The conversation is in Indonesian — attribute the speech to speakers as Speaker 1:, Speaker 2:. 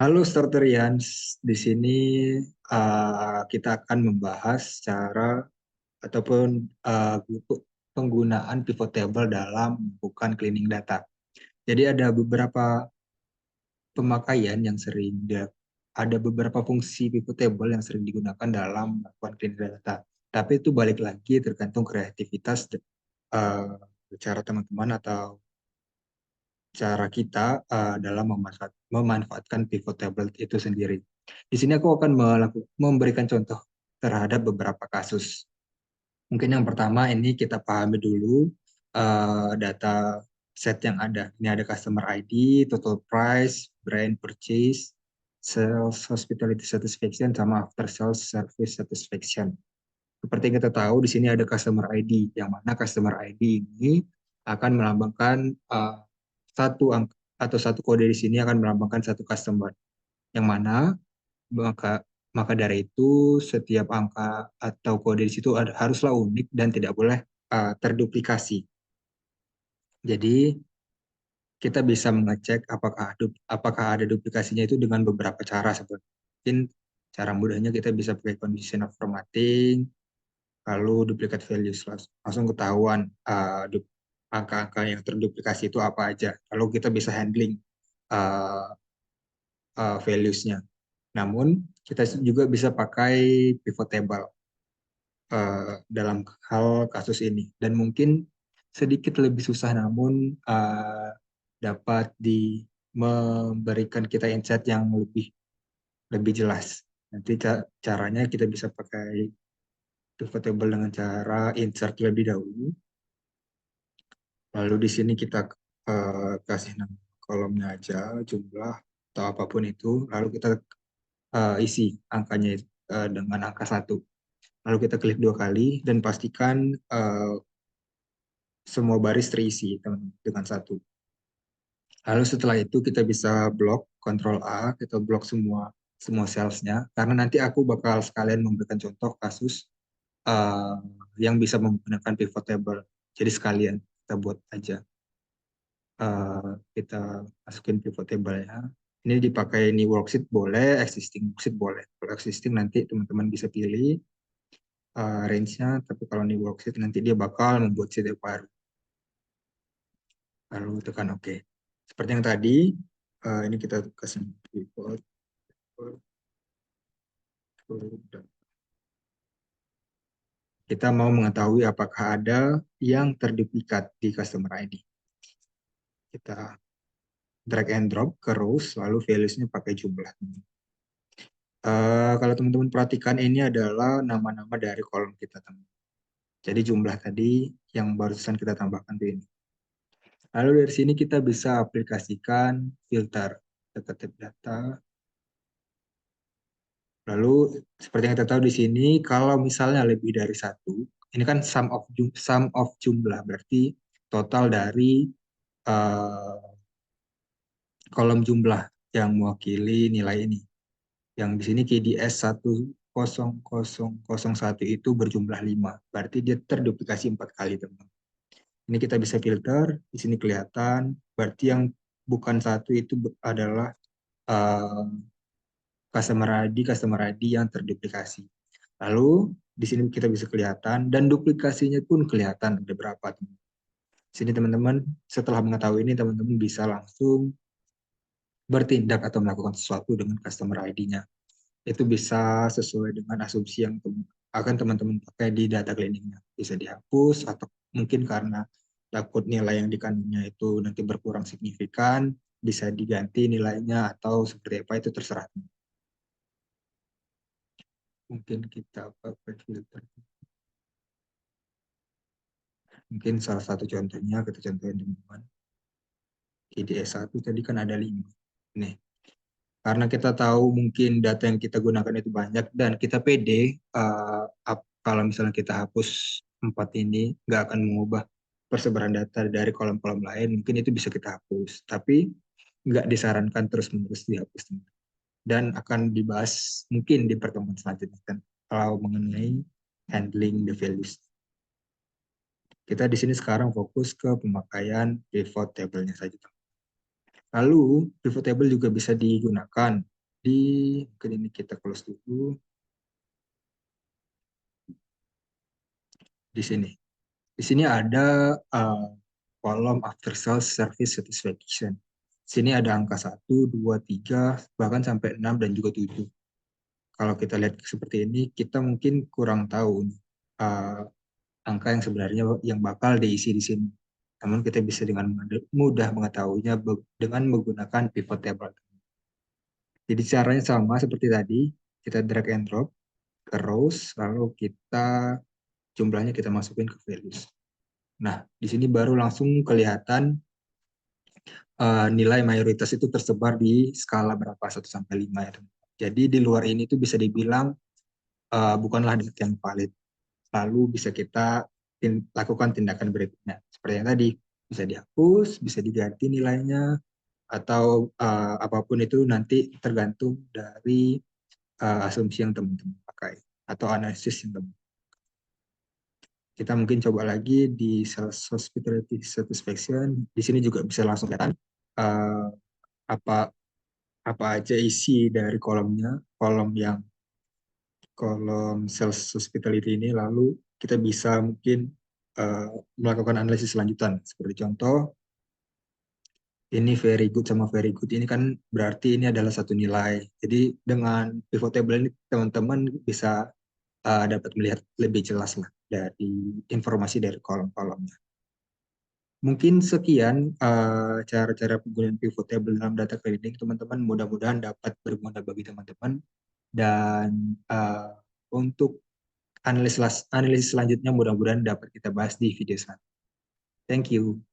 Speaker 1: Halo Starterians, di sini kita akan membahas cara ataupun penggunaan pivot table dalam bukan cleaning data. Jadi ada beberapa pemakaian yang ada beberapa fungsi pivot table yang sering digunakan dalam melakukan cleaning data. Tapi itu balik lagi tergantung kreativitas cara teman-teman atau cara kita dalam memanfaatkan pivot table itu sendiri. Di sini aku akan memberikan contoh terhadap beberapa kasus. Mungkin yang pertama ini kita pahami dulu data set yang ada. Ini ada customer ID, total price, brand purchase, sales hospitality satisfaction, sama after sales service satisfaction. Seperti yang kita tahu, di sini ada customer ID, yang mana customer ID ini akan melambangkan satu angka atau satu kode di sini akan melambangkan satu customer, yang mana maka maka dari itu setiap angka atau kode di situ haruslah unik dan tidak boleh terduplikasi. Jadi kita bisa mengecek apakah ada duplikasinya itu dengan beberapa cara seperti mungkin cara mudahnya kita bisa pakai condition of formatting, lalu duplicate values langsung ketahuan angka-angka yang terduplikasi itu apa aja. Lalu kita bisa handling uh, values-nya. Namun kita juga bisa pakai pivot table dalam hal kasus ini. Dan mungkin sedikit lebih susah namun dapat memberikan kita insight yang lebih lebih jelas. Nanti caranya kita bisa pakai pivot table dengan cara insert lebih dahulu. Lalu di sini kita kasih nama kolomnya aja, jumlah atau apapun itu. Lalu kita isi angkanya dengan angka 1. Lalu kita klik 2 kali dan pastikan semua baris terisi dengan 1. Lalu setelah itu kita bisa blok, Ctrl A, kita blok semua cellsnya, karena nanti aku bakal sekalian memberikan contoh kasus uh, yang bisa menggunakan pivot table. Jadi sekalian kita buat aja. Kita masukin pivot table-nya. Ini dipakai new worksheet boleh, existing worksheet boleh. Kalau existing nanti teman-teman bisa pilih range-nya, tapi kalau new worksheet nanti dia bakal membuat sheet yang baru. Lalu tekan OK. Seperti yang tadi, ini kita kasih pivot. Kita mau mengetahui apakah ada yang terduplikat di customer ID. Kita drag and drop ke rows, lalu values-nya pakai jumlah. Kalau teman-teman perhatikan ini adalah nama-nama dari kolom kita, teman. Jadi jumlah tadi yang barusan kita tambahkan tuh ini. Lalu dari sini kita bisa aplikasikan filter. Kita ketik data. Lalu seperti yang kita tahu di sini, kalau misalnya lebih dari 1, ini kan sum of jumlah, berarti total dari kolom jumlah yang mewakili nilai ini. Yang di sini KDS 10001 itu berjumlah 5. Berarti dia terduplikasi 4 kali, teman. Ini kita bisa filter, di sini kelihatan, berarti yang bukan 1 itu adalah uh, customer ID yang terduplikasi. Lalu di sini kita bisa kelihatan dan duplikasinya pun kelihatan ada berapa, teman. Sini teman-teman, setelah mengetahui ini teman-teman bisa langsung bertindak atau melakukan sesuatu dengan customer ID-nya. Itu bisa sesuai dengan asumsi yang akan teman-teman pakai di data cleaning-nya. Bisa dihapus atau mungkin karena takut nilai yang dikandungnya itu nanti berkurang signifikan, bisa diganti nilainya atau seperti apa itu terserah. Mungkin kita pakai filter. Mungkin salah satu contohnya kita contohin teman-teman. IDS 1 tadi kan ada 5. Nih, karena kita tahu mungkin data yang kita gunakan itu banyak dan kita pede kalau misalnya kita hapus 4 ini nggak akan mengubah persebaran data dari kolom-kolom lain, mungkin itu bisa kita hapus. Tapi nggak disarankan terus-menerus dihapus. Dan akan dibahas mungkin di pertemuan selanjutnya kan, kalau mengenai handling the values. Kita di sini sekarang fokus ke pemakaian pivot table-nya saja. Lalu pivot table juga bisa digunakan Mungkin ini kita close dulu di sini. Di sini ada kolom after sales service satisfaction. Sini ada angka 1, 2, 3, bahkan sampai 6 dan juga 7. Kalau kita lihat seperti ini, kita mungkin kurang tahu uh, angka yang sebenarnya yang bakal diisi di sini. Namun kita bisa dengan mudah mengetahuinya dengan menggunakan pivot table. Jadi caranya sama seperti tadi, kita drag and drop ke rows, lalu jumlahnya kita masukin ke values. Nah, di sini baru langsung kelihatan nilai mayoritas itu tersebar di skala berapa 1 sampai 5 ya. Jadi di luar ini tuh bisa dibilang bukanlah data yang valid. Lalu bisa kita lakukan tindakan berikutnya. Seperti yang tadi, bisa dihapus, bisa diganti nilainya, atau apapun itu nanti tergantung dari asumsi yang teman-teman pakai atau analisis yang teman. Kita mungkin coba lagi di sales hospitality satisfaction. Di sini juga bisa langsung kelihatan uh, apa apa aja isi dari kolomnya, kolom sales hospitality ini, lalu kita bisa mungkin uh, melakukan analisis lanjutan. Seperti contoh, ini very good sama very good ini kan berarti ini adalah satu nilai. Jadi dengan pivot table ini teman-teman bisa dapat melihat lebih jelas lah dari informasi dari kolom-kolomnya. Mungkin sekian cara-cara penggunaan pivot table dalam data cleaning, teman-teman. Mudah-mudahan dapat berguna bagi teman-teman. Dan untuk analisis selanjutnya mudah-mudahan dapat kita bahas di video selanjutnya. Thank you.